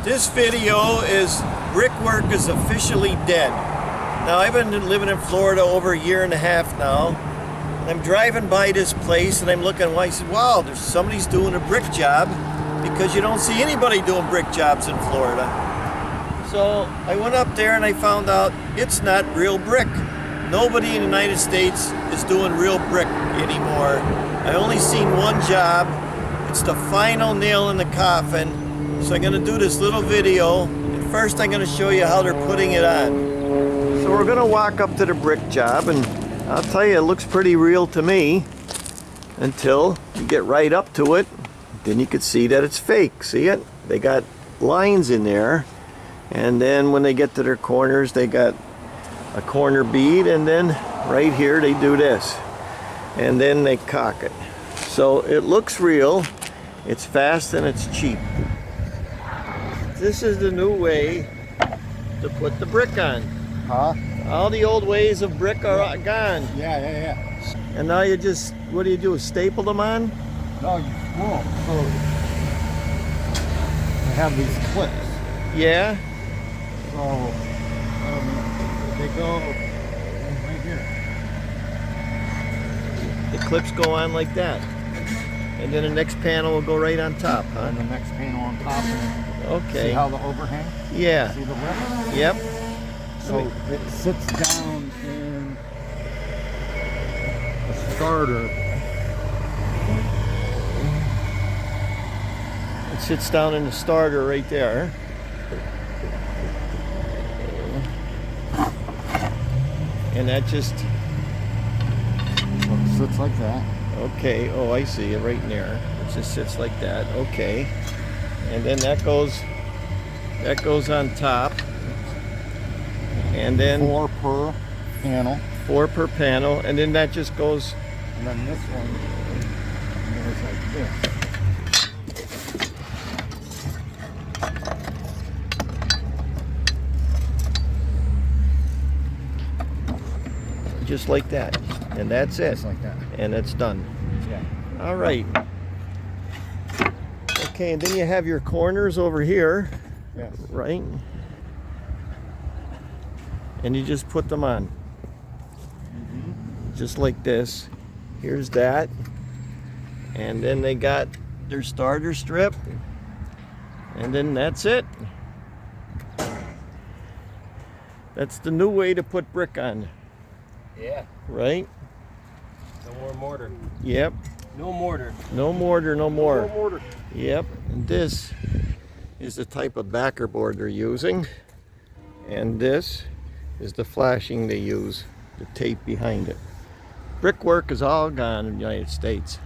This video is Brickwork is officially dead. Now I've been living in Florida over a year and a half now. I'm driving by this place and I'm looking, I said, wow, there's somebody's doing a brick job, because you don't see anybody doing brick jobs in Florida. So I went up there and I found out it's not real brick. Nobody in the United States is doing real brick anymore. I only seen one job. It's the final nail in the coffin. So I'm gonna do this little video, and first I'm gonna show you how they're putting it on. So we're gonna walk up to the brick job, and I'll tell you, it looks pretty real to me until you get right up to it. Then you can see that it's fake. See it? They got lines in there, and then when they get to their corners, they got a corner bead, and then right here they do this, and then they caulk it. So it looks real, it's fast, and it's cheap. This is the new way to put the brick on. Huh? All the old ways of brick are gone. Yeah. And now you just, what do? Staple them on? No, you screw them. So they have these clips. Yeah. So they go right here. The clips go on like that. And then the next panel will go right on top, huh? And the next panel on top. Okay. See how the overhang? Yeah. See the lip? Yep. So it sits down in a starter. It sits down in the starter right there. And that just... So it sits like that. Okay, oh, I see it right in there. It just sits like that. Okay. And then that goes on top. And then 4 per panel. 4 per panel, and then that just goes. And then this one goes like this. Just like that, and that's it. Just like that. And it's done. Yeah. All right. Okay, and then you have your corners over here. Yes. Right? And you just put them on. Just like this. Here's that. And then they got their starter strip. And then that's it. That's the new way to put brick on. Yeah. Right? No more mortar. Yep. No mortar. No mortar, no more. No mortar. Yep. And this is the type of backer board they're using. And this is the flashing they use, the tape behind it. Brickwork is all gone in the United States.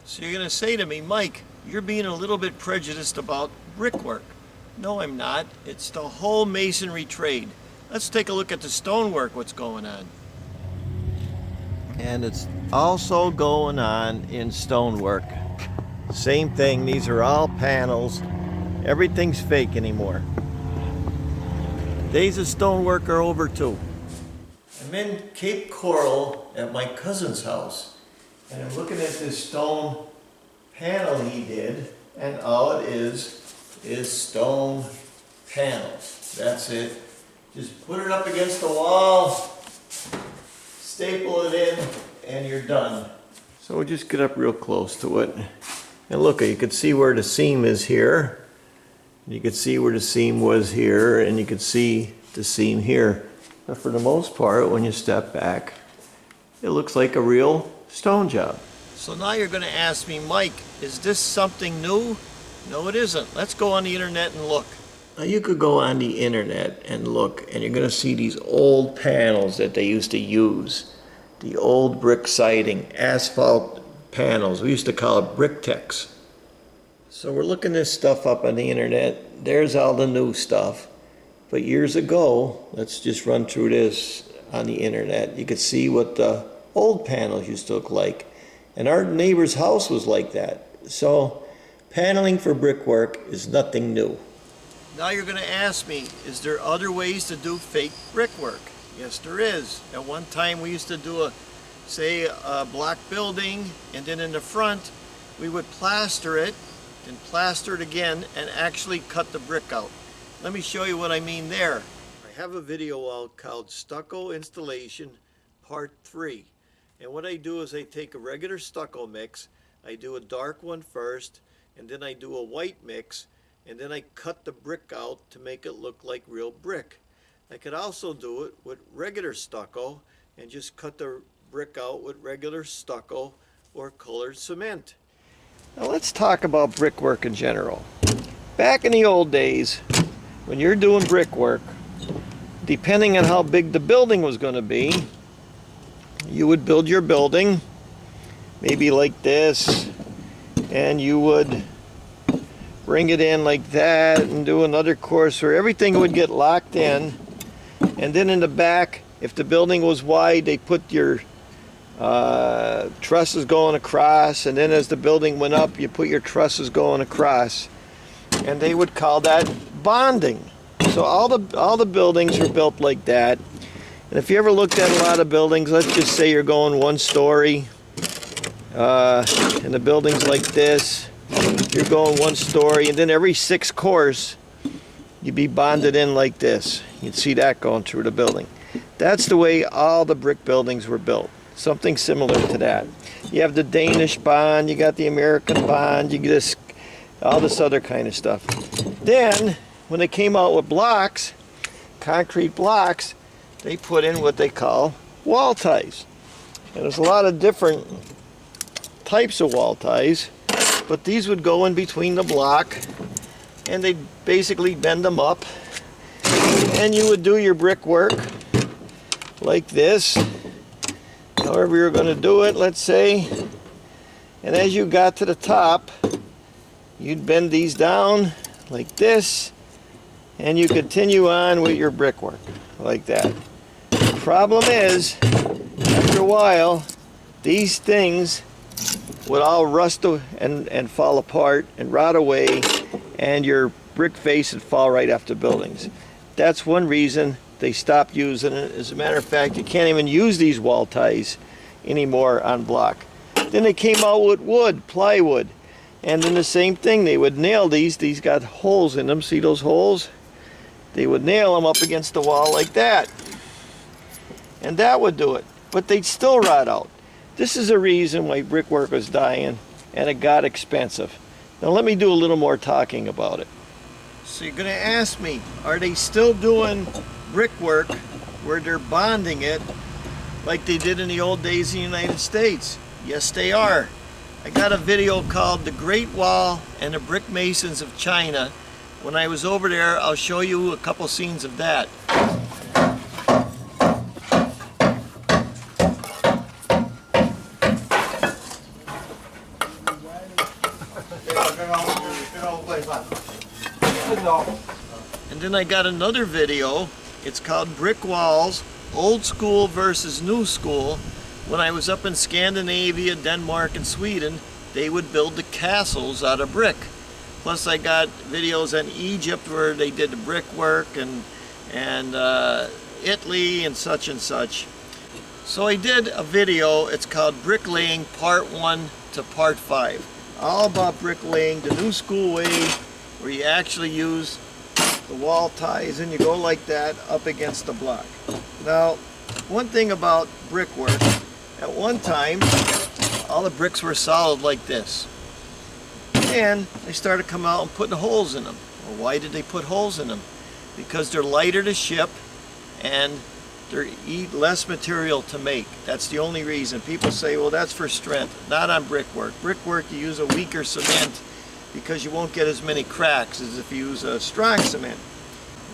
So you're going to say to me, Mike, you're being a little bit prejudiced about brickwork. No, I'm not. It's the whole masonry trade. Let's take a look at the stonework, what's going on. And it's also going on in stonework. Same thing, these are all panels. Everything's fake anymore. Days of stonework are over too. I'm in Cape Coral at my cousin's house. And I'm looking at this stone panel he did, and all it is stone panels. That's it. Just put it up against the wall, staple it in, and you're done. So we'll just get up real close to it. And look, you can see where the seam is here. You can see where the seam was here, and you can see the seam here. But for the most part, when you step back, it looks like a real stone job. So now you're going to ask me, Mike, is this something new? No, it isn't. Let's go on the internet and look. Now you could go on the internet and look, and you're going to see these old panels that they used to use. The old brick siding, asphalt panels. We used to call it brick techs. So we're looking this stuff up on the internet. There's all the new stuff. But years ago, let's just run through this. on the internet. You could see what the old panels used to look like. And our neighbor's house was like that. So paneling for brickwork is nothing new. Now you're going to ask me, is there other ways to do fake brickwork? Yes, there is. At one time we used to do a block building, and then in the front we would plaster it and plaster it again and actually cut the brick out. Let me show you what I mean there. I have a video out called Stucco Installation Part 3. And what I do is I take a regular stucco mix, I do a dark one first, and then I do a white mix, and then I cut the brick out to make it look like real brick. I could also do it with regular stucco and just cut the brick out with regular stucco or colored cement. Now let's talk about brickwork in general. Back in the old days, when you're doing brickwork, depending on how big the building was going to be, you would build your building maybe like this, and you would bring it in like that and do another course where everything would get locked in. And then in the back, if the building was wide, they put your trusses going across, and then as the building went up, you put your trusses going across, and they would call that bonding. So all the buildings are built like that. And if you ever looked at a lot of buildings, let's just say you're going one story, and the building's like this, you're going one story, and then every 6 course you'd be bonded in like this. You'd see that going through the building. That's the way all the brick buildings were built. Something similar to that. You have the Danish bond, you got the American bond, you get all this other kind of stuff. Then when they came out with blocks, concrete blocks, they put in what they call wall ties. And there's a lot of different types of wall ties, but these would go in between the block, and they'd basically bend them up, and you would do your brickwork like this, however you're going to do it, let's say. And as you got to the top, you'd bend these down like this, and you continue on with your brickwork like that. The problem is, after a while, these things would all rust and fall apart and rot away, and your brick face would fall right off the buildings. That's one reason they stopped using it. As a matter of fact, you can't even use these wall ties anymore on block. Then they came out with wood, plywood, and then the same thing. They would nail these got holes in them. See those holes? They would nail them up against the wall like that, and that would do it, but they'd still rot out. This is a reason why brickwork was dying, and it got expensive. Now let me do a little more talking about it. So you're going to ask me, are they still doing brickwork where they're bonding it like they did in the old days in the United States? Yes, they are. I got a video called The Great Wall and the Brick Masons of China. When I was over there, I'll show you a couple scenes of that. And then I got another video. It's called Brick Walls, Old School versus New School. When I was up in Scandinavia, Denmark, and Sweden, they would build the castles out of brick. Plus I got videos on Egypt where they did the brickwork, and Italy and such and such. So I did a video, it's called Bricklaying Part 1 to Part 5. All about bricklaying, the new school way, where you actually use the wall ties and you go like that up against the block. Now, one thing about brickwork, at one time, all the bricks were solid like this. And they started coming out and putting holes in them. Well, why did they put holes in them? Because they're lighter to ship and they eat less material to make. That's the only reason. People say, well, that's for strength. Not on brickwork. Brickwork, you use a weaker cement because you won't get as many cracks as if you use a strong cement.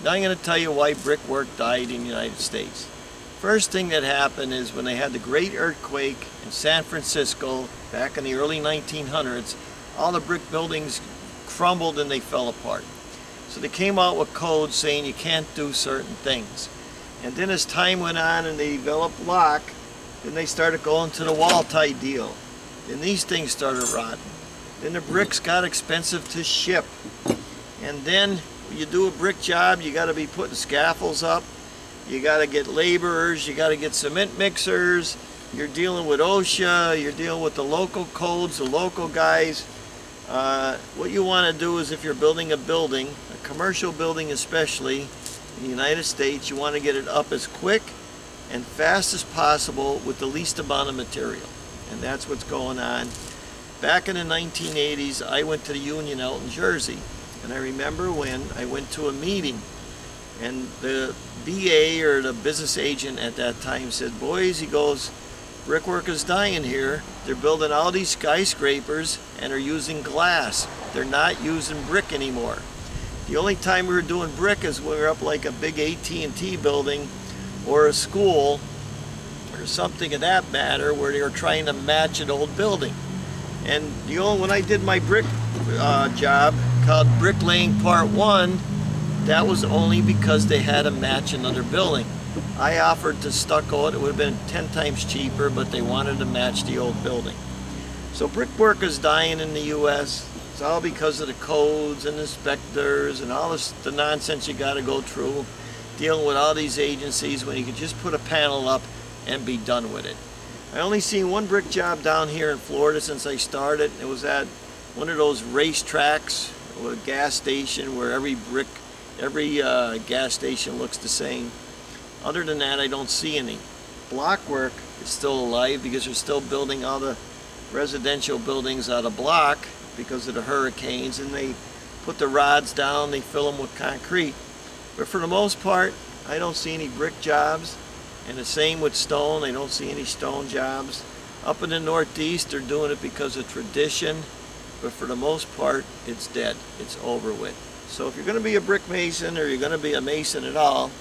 Now I'm going to tell you why brickwork died in the United States. First thing that happened is when they had the great earthquake in San Francisco back in the early 1900s, all the brick buildings crumbled and they fell apart. So they came out with codes saying you can't do certain things. And then as time went on and they developed block, then they started going to the wall tie deal. Then these things started rotting. Then the bricks got expensive to ship. And then when you do a brick job, you got to be putting scaffolds up. You got to get laborers. You got to get cement mixers. You're dealing with OSHA. You're dealing with the local codes, the local guys. What you want to do is if you're building a building, a commercial building especially, in the United States, you want to get it up as quick and fast as possible with the least amount of material. And that's what's going on. Back in the 1980s, I went to the Union out in Jersey. And I remember when I went to a meeting and the BA or the business agent at that time said, boys, he goes, brickwork is dying here. They're building all these skyscrapers and are using glass. They're not using brick anymore. The only time we were doing brick is when we were up like a big AT&T building or a school or something of that matter where they were trying to match an old building. And when I did my brick job called Bricklaying Part 1, that was only because they had to match another building. I offered to stucco it. It would have been 10 times cheaper, but they wanted to match the old building. So brickwork is dying in the U.S. It's all because of the codes and inspectors and all the nonsense you got to go through dealing with all these agencies when you could just put a panel up and be done with it. I only seen one brick job down here in Florida since I started. It was at one of those racetracks or a gas station where every gas station looks the same. Other than that, I don't see any. Block work is still alive because they're still building all the residential buildings out of block because of the hurricanes, and they put the rods down, they fill them with concrete. But for the most part, I don't see any brick jobs. And the same with stone, I don't see any stone jobs. Up in the Northeast, they're doing it because of tradition, but for the most part, it's dead. It's over with. So if you're going to be a brick mason or you're going to be a mason at all,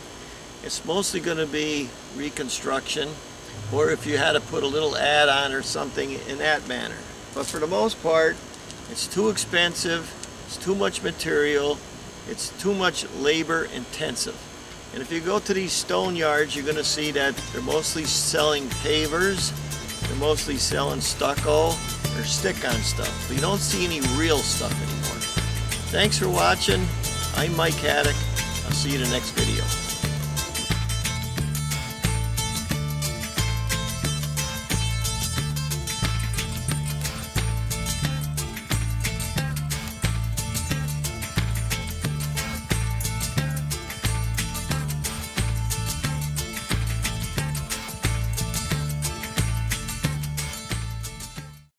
it's mostly going to be reconstruction, or if you had to put a little add-on or something in that manner. But for the most part, it's too expensive, it's too much material, it's too much labor intensive. And if you go to these stone yards, you're going to see that they're mostly selling pavers, they're mostly selling stucco or stick-on stuff. But you don't see any real stuff anymore. Thanks for watching. I'm Mike Haduck. I'll see you in the next video.